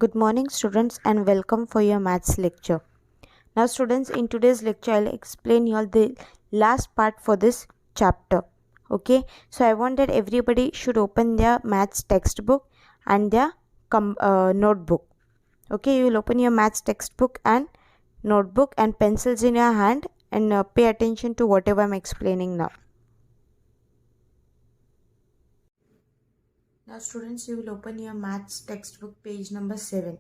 Good morning students and welcome for your maths lecture. Now students, in today's lecture I'll explain you all the last part for this chapter. Okay, so I want that everybody should open their maths textbook and their notebook. Okay, you will open your maths textbook and notebook and pencils in your hand and pay attention to whatever I'm explaining now. Now students, you will open your maths textbook page number 7.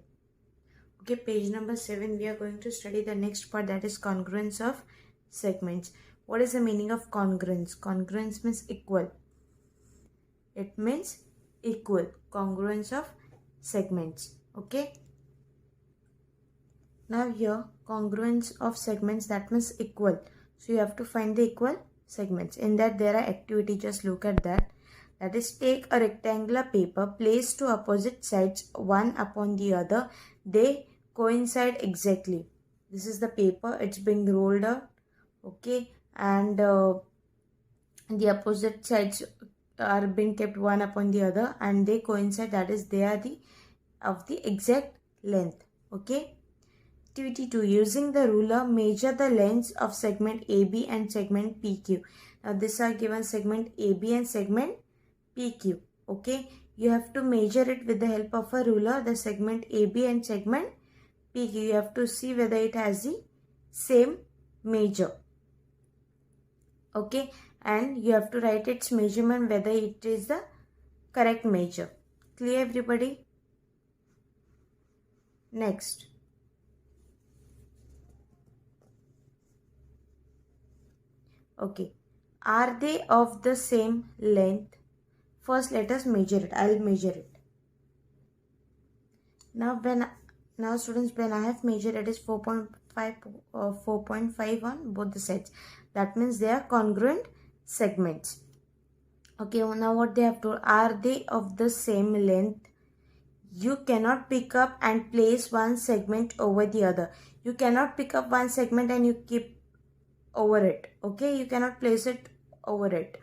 Okay, page number 7, we are going to study the next part, that is congruence of segments. What is the meaning of congruence? Congruence means equal. It means equal. Congruence of segments. Okay. Now here, congruence of segments, that means equal. So you have to find the equal segments. In that there are activity, just look at that. That is, take a rectangular paper, place two opposite sides one upon the other. They coincide exactly. This is the paper, it's being rolled out. Okay, and the opposite sides are being kept one upon the other and they coincide, that is, they are of the exact length. Okay. Activity 2. Using the ruler, measure the lengths of segment AB and segment PQ. Now these are given segment AB and segment PQ. Okay, you have to measure it with the help of a ruler, the segment AB and segment PQ. You have to see whether it has the same measure. Okay, and you have to write its measurement, whether it is the correct measure. Clear everybody? Next. Okay, are they of the same length? First let us measure it. I'll measure it. Now students, when I have measured, it is 4.5 on both the sides. That means they are congruent segments. Okay, now what they have to, are they of the same length? You cannot pick up and place one segment over the other. You cannot pick up one segment and you keep over it. Okay, you cannot place it over it.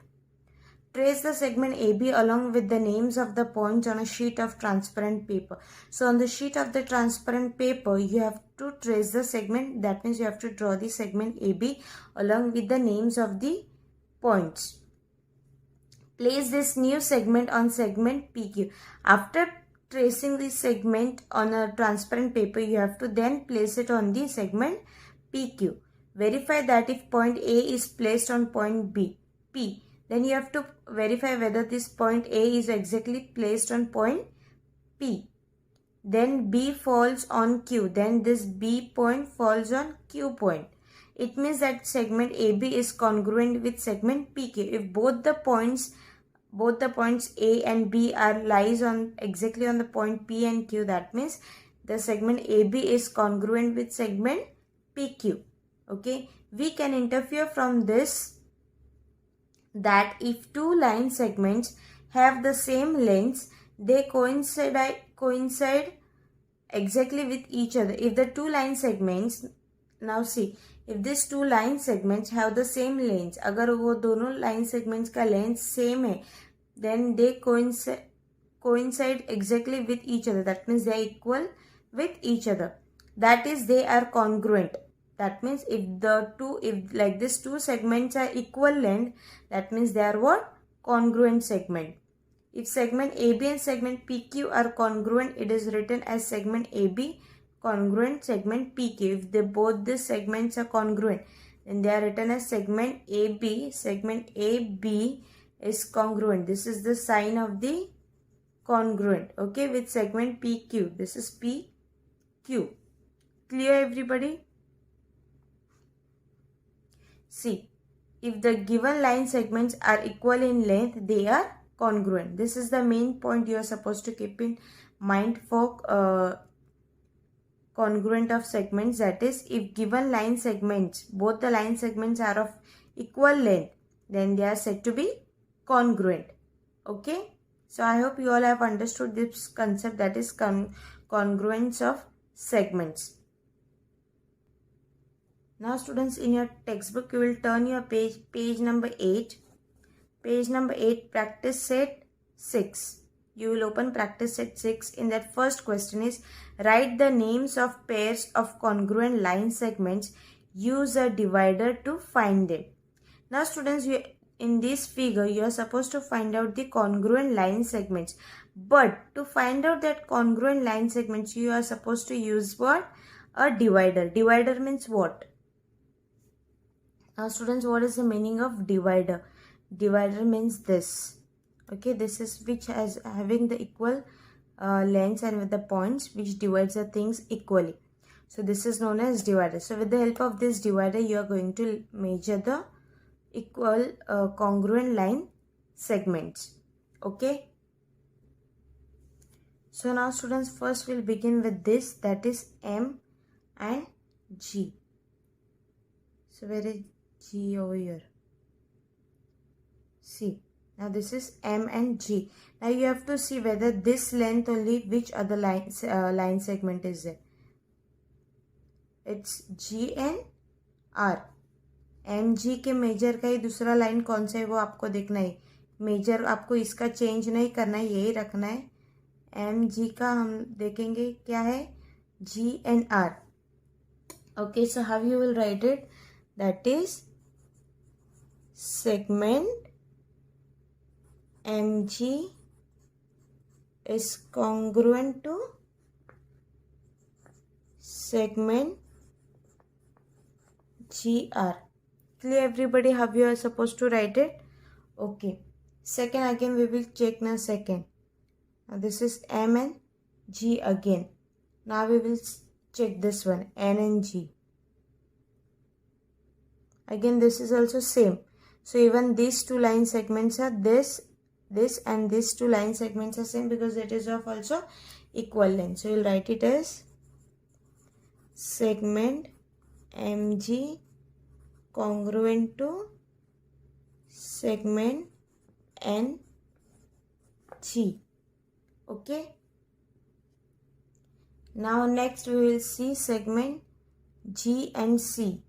Trace the segment AB along with the names of the points on a sheet of transparent paper. So on the sheet of the transparent paper, you have to trace the segment. That means you have to draw the segment AB along with the names of the points. Place this new segment on segment PQ. After tracing the segment on a transparent paper, you have to then place it on the segment PQ. Verify that if point A is placed on point P, then you have to verify whether this point A is exactly placed on point P. Then B falls on Q. Then this B point falls on Q point. It means that segment AB is congruent with segment PQ. If both the points A and B lies on exactly on the point P and Q, that means the segment AB is congruent with segment PQ. Okay, we can infer from this that if two line segments have the same lengths, they coincide exactly with each other. If the two line segments, now see, if these two line segments have the same lengths, अगर वो दोनों line segments का length same है, then they coincide exactly with each other. That means they are equal with each other. That is, they are congruent. That means if like this two segments are equal length, that means they are what? Congruent segment. If segment AB and segment PQ are congruent, it is written as segment AB congruent segment PQ. If both these segments are congruent, then they are written as segment AB. Segment AB is congruent. This is the sign of the congruent. Okay, with segment PQ. This is PQ. Clear everybody? See, if the given line segments are equal in length, they are congruent. This is the main point you are supposed to keep in mind for congruent of segments. That is, if given line segments, both the line segments are of equal length, then they are said to be congruent. Okay. So I hope you all have understood this concept, that is congruence of segments. Now students, in your textbook, you will turn your page number 8. Page number 8, practice set 6. you will open practice set 6. In that first question is, write the names of pairs of congruent line segments. Use a divider to find them. Now students, in this figure, you are supposed to find out the congruent line segments. But to find out that congruent line segments, you are supposed to use what? A divider. Divider means what? Now students, what is the meaning of divider? Divider means this. Okay, this is which has having the equal lengths and with the points which divides the things equally. So this is known as divider. So with the help of this divider, you are going to measure the equal congruent line segments. Okay. So now students, first we'll begin with this, that is M and G. So where is G over here? See. Now this is M and G. Now you have to see whether this length only, which other line segment is there. It's G and R. M G के major का ही दूसरा line कौन सा है वो आपको देखना है. मेजर आपको इसका चेंज नहीं करना है, यही रखना है. एम जी का हम देखेंगे क्या है, G and R. Okay, so how you will write it, that is segment M G is congruent to segment GR. Clear everybody how you are supposed to write it? Okay. Second, again we will check now second. Now this is M and G again. Now we will check this one, N and G. Again this is also same. So even these two line segments are this and these two line segments are same because it is of also equal length. So we will write it as segment MG congruent to segment NG. Okay. Now next we will see segment G and C.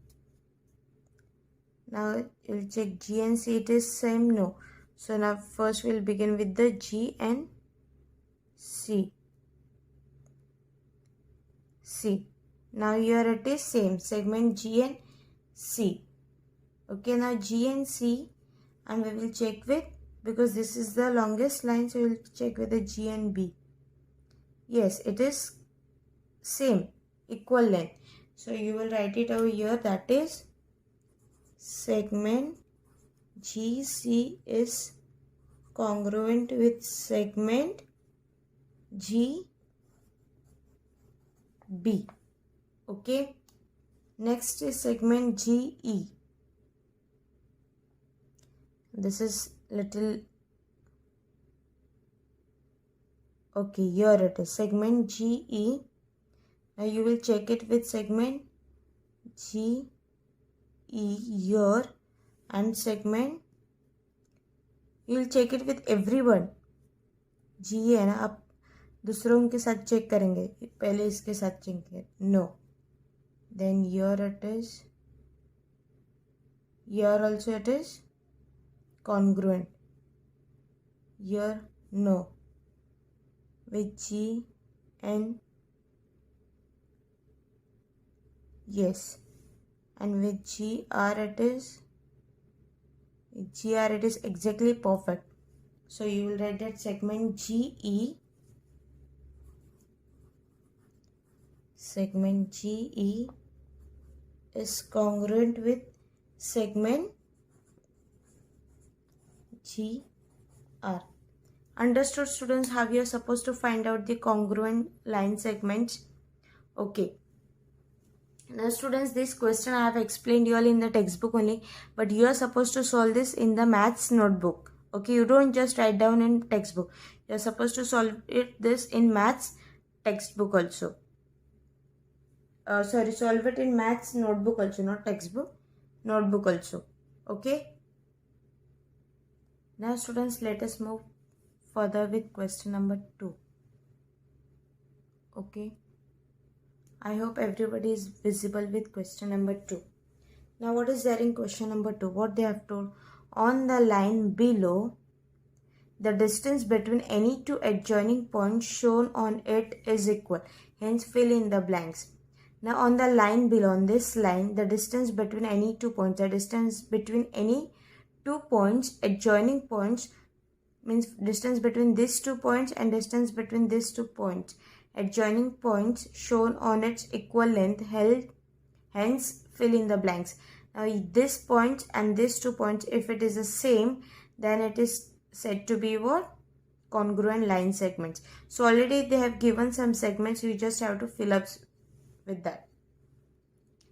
Now we'll check G and C, it is same, no. So now first we'll begin with the G and C. C. Now here it is same, segment G and C. Okay, now G and C, and we will check with, because this is the longest line, so we will check with the G and B. Yes, it is same, equal length. So you will write it over here, that is segment GC is congruent with segment GB. Okay. Next is segment GE. This is little, okay, here it is, segment GE. Now you will check it with segment GE here and segment, you will check it with everyone. GE है ना, आप दूसरों के साथ check करेंगे, पहले इसके साथ चेक करें, no. Then here it is, here also it is congruent, here no, with G and yes, and with GR it is, GR it is exactly perfect. So you will write that segment GE, segment GE is congruent with segment GR. Understood students how you are supposed to find out the congruent line segments? Okay. Now students, this question I have explained you all in the textbook only, but you are supposed to solve this in the maths notebook. Okay, you don't just write down in textbook. You are supposed to solve this in maths textbook also. Solve it in maths notebook also, not textbook, notebook also. Okay. Now students, let us move further with question number 2. Okay. I hope everybody is visible with question number 2. Now what is there in question number 2? What they have told, on the line below, the distance between any two adjoining points shown on it is equal. Hence fill in the blanks. Now on the line below, on this line, the distance between any 2 points, the distance between any 2 points, adjoining points, means distance between these 2 points and distance between these 2 points, adjoining points shown on its equal length, hence fill in the blanks. Now this point and these 2 points, if it is the same, then it is said to be what? Congruent line segments. So already they have given some segments, you just have to fill up with that.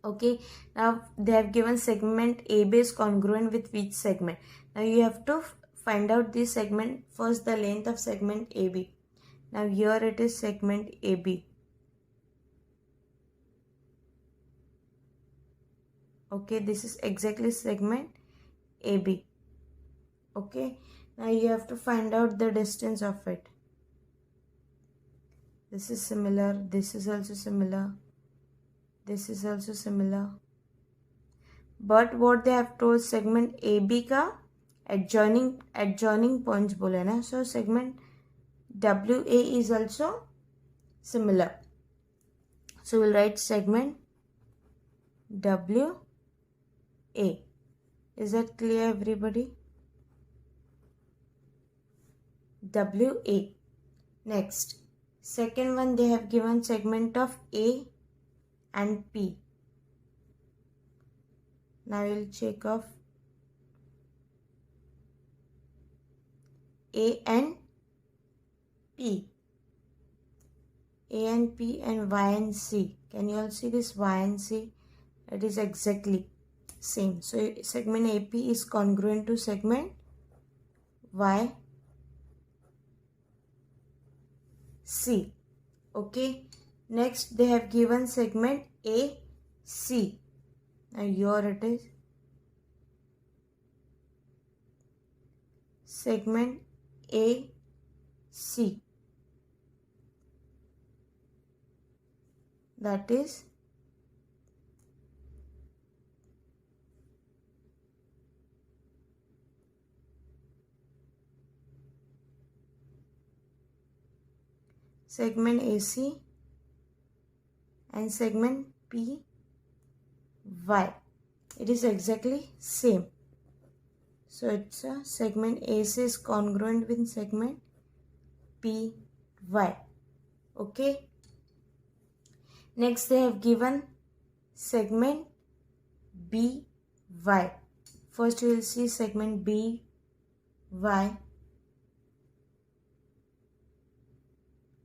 Okay, now they have given segment AB is congruent with which segment. Now you have to find out this segment. First, the length of segment AB. Now here it is segment AB. Okay, this is exactly segment AB. Okay, now you have to find out the distance of it. This is similar, this is also similar, this is also similar. But what they have told, segment AB का adjoining points बोले ना, so segment WA is also similar. So we'll write segment WA. Is that clear, everybody? WA. Next, second one, they have given segment of A and P. Now we'll check off A and P. A and P and Y and C. Can you all see this Y and C? It is exactly same. So segment AP is congruent to segment YC. Okay. Next, they have given segment AC. Now here it is. Segment AC. That is segment AC and segment PY. It is exactly same. So it's a segment AC is congruent with segment PY. Okay. Next, they have given segment BY. First, we will see segment BY.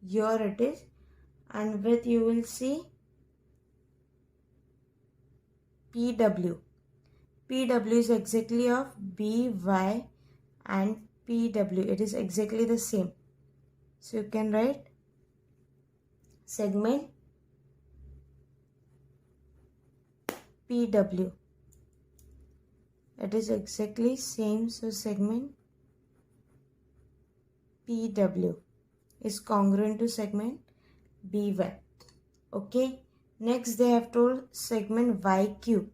Here it is, and with you will see PW. PW is exactly of BY and PW. It is exactly the same. So you can write segment PW. It is exactly same. So segment PW is congruent to segment BY. Okay. Next, they have told segment YQ.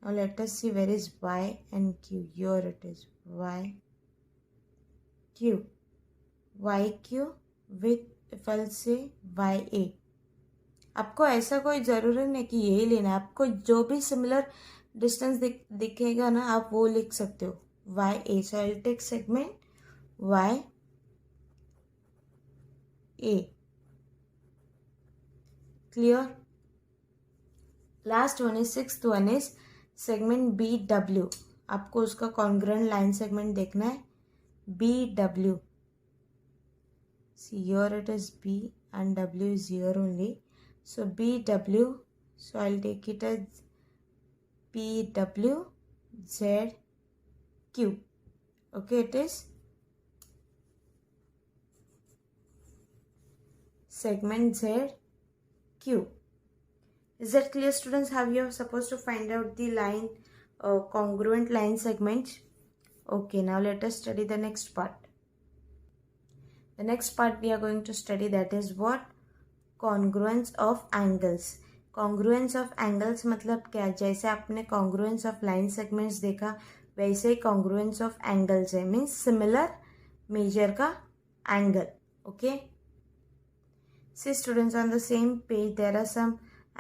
Now let us see where is Y and Q. Here it is YQ. YQ with, if I'll say YA. आपको ऐसा कोई ज़रूरी नहीं कि यही लेना है. आपको जो भी सिमिलर डिस्टेंस दिखेगा ना, आप वो लिख सकते हो. YA. So I'll take segment YA. Clear? Last one is, sixth one is segment BW. आपको उसका congruent line segment देखना है. BW. See, here it is B and W is here only. So BW. So I'll take it as BW ZQ. Okay, it is segment ZQ. Is that clear, students? How you are supposed to find out the line congruent line segments? Okay, now let us study the next part. The next part we are going to study, that is what? Congruence of angles. Congruence of angles मतलब क्या? जैसे आपने congruence of line segments देखा, वैसे ही congruence of angles है. Means similar major का angle. Okay. See students, on the same page there are some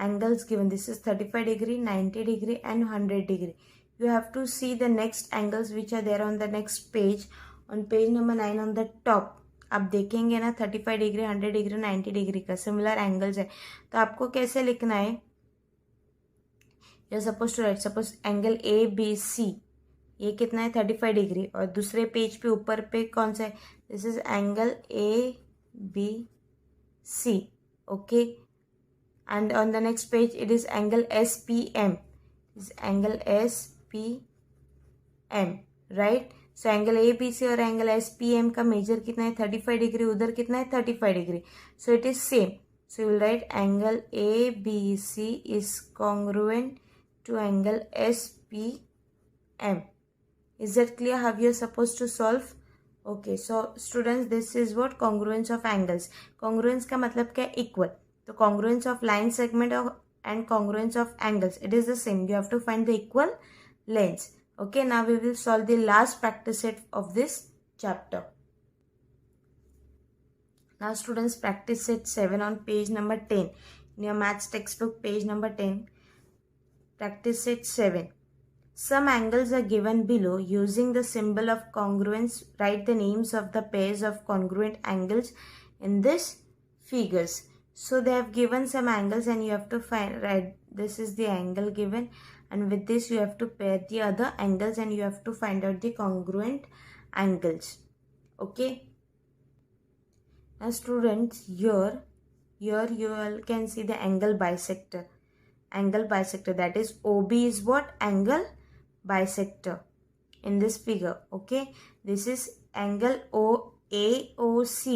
angles given. This is 35 degree, 90 degree and 100 degree. You have to see the next angles which are there on the next page. On page number 9 on the top आप देखेंगे ना 35 डिग्री, 100 डिग्री, 90 डिग्री का similar angles है. तो आपको कैसे लिखना है? You are suppose to write, suppose angle A B C, ये कितना है 35 डिग्री, और दूसरे पेज पे ऊपर पे कौन सा है? This is angle A B C. Okay, and on the next page it is angle SPM. This is angle SPM, right? So angle ABC और angle SPM का मेजर कितना है 35 डिग्री, उधर कितना है 35 degree. So it is same. So you will write angle ABC is congruent to angle SPM. Is that clear how you are supposed to solve? Okay. So students, this is what congruence of angles. Congruence का मतलब क्या है? Equal. तो congruence of line segment and congruence of angles, it is the same. You have to find the equal lengths. Okay, now we will solve the last practice set of this chapter. Now students, practice set 7 on page number 10 in your maths textbook, page number 10. Practice set 7. Some angles are given below. Using the symbol of congruence, write the names of the pairs of congruent angles in this figures. So they have given some angles and you have to find, right, this is the angle given, and with this you have to pair the other angles and you have to find out the congruent angles. Okay. Now students, here you all can see the angle bisector. Angle bisector, that is OB is what? Angle bisector in this figure. Okay, this is angle AOC.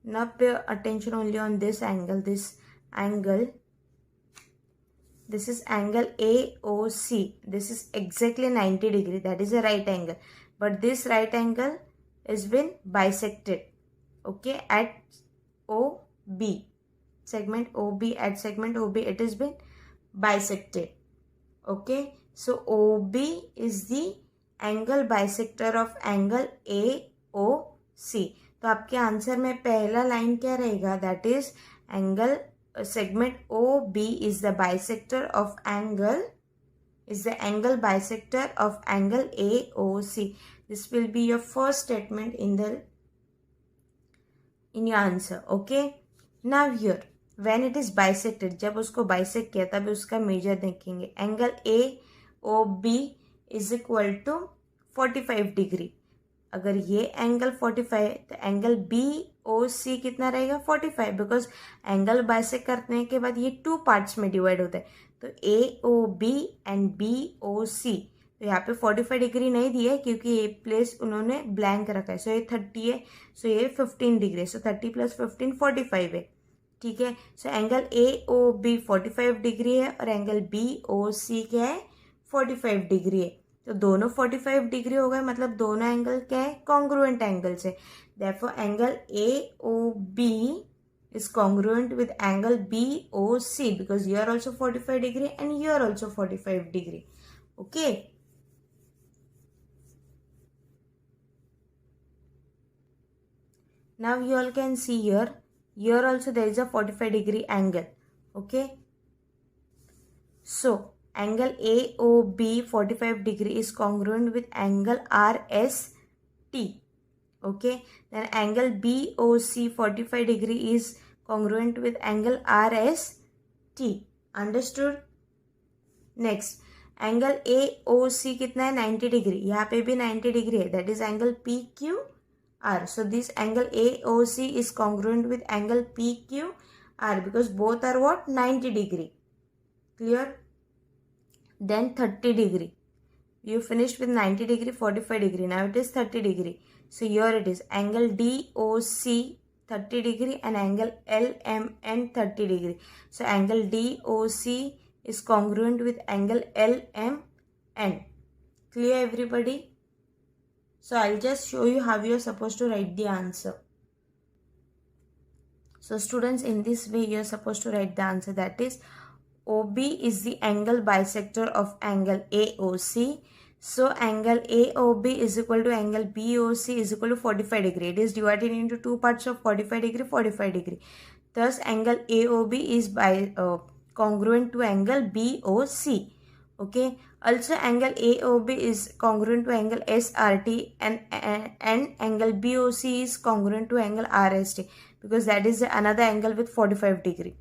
Now pay attention only on this angle. This is angle AOC. This is exactly 90 degree. That is a right angle, but this right angle is been bisected. Okay, at OB, segment OB, at segment OB it has been bisected. Okay, so OB is the angle bisector of angle AOC. तो आपके answer में पहला line क्या रहेगा? That is angle segment OB is the bisector of angle, is the angle bisector of angle AOC. This will be your first statement in your answer. Okay, now here when it is bisected, जब उसको bisect किया तब उसका major देखेंगे. Angle AOB is equal to 45 degree. अगर ये angle 45 तो angle BOC कितना रहेगा? 45, बिकॉज एंगल बाइसेक्ट करने के बाद ये 2 पार्ट्स में डिवाइड होता है. तो AOB एंड BOC, तो यहाँ पे 45 डिग्री नहीं दिया है क्योंकि ये प्लेस उन्होंने ब्लैंक रखा है. सो ये 30 है, सो ये 15 डिग्री. सो 30 + 15 45 है. ठीक है. सो एंगल AOB 45 डिग्री है और एंगल BOC क्या है? 45 डिग्री है. तो दोनों 45 डिग्री हो गए, मतलब दोनों एंगल क्या है? कॉन्ग्रुएंट एंगल्स है. Therefore angle AOB is congruent with angle BOC because you are also 45 degree and you are also 45 degree. Okay. Now you all can see here also there is a 45 degree angle. Okay. So angle AOB 45 degree is congruent with angle RST. Okay. Then angle BOC 45 degree is congruent with angle RST. Understood? Next, angle AOC कितना है? 90 degree. यहाँ पे भी 90 degree है. That is angle PQR. So this angle AOC is congruent with angle PQR because both are what? 90 degree. Clear? Then 30 degree. You finished with 90 degree, 45 degree. Now it is 30 degree. So here it is angle DOC 30 degree and angle LMN 30 degree. So angle DOC is congruent with angle LMN. Clear everybody? So I'll just show you how you are supposed to write the answer. So students, in this way you are supposed to write the answer. That is, OB is the angle bisector of angle AOC. So angle AOB is equal to angle BOC is equal to 45 degree. It is divided into two parts of 45 degree, 45 degree. Thus angle AOB is congruent to angle BOC. Okay. Also angle AOB is congruent to angle SRT and angle BOC is congruent to angle RST, because that is another angle with 45 degree.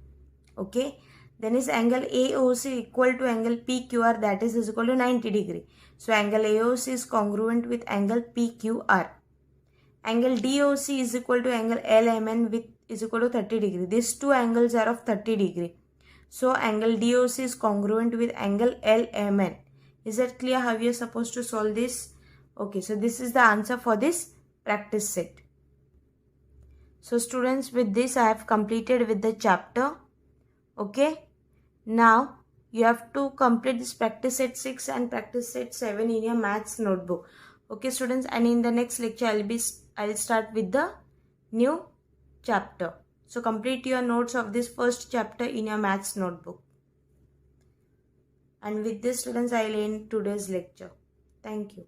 Okay. Then is angle AOC equal to angle PQR, that is equal to 90 degree. So angle AOC is congruent with angle PQR. Angle DOC is equal to angle LMN with is equal to 30 degree. These two angles are of 30 degree. So angle DOC is congruent with angle LMN. Is that clear how you are supposed to solve this? Okay, so this is the answer for this practice set. So students, with this I have completed with the chapter. Okay. Now you have to complete this practice set 6 and practice set 7 in your maths notebook. Okay students, and in the next lecture I'll start with the new chapter. So complete your notes of this first chapter in your maths notebook. And with this students, I'll end today's lecture. Thank you.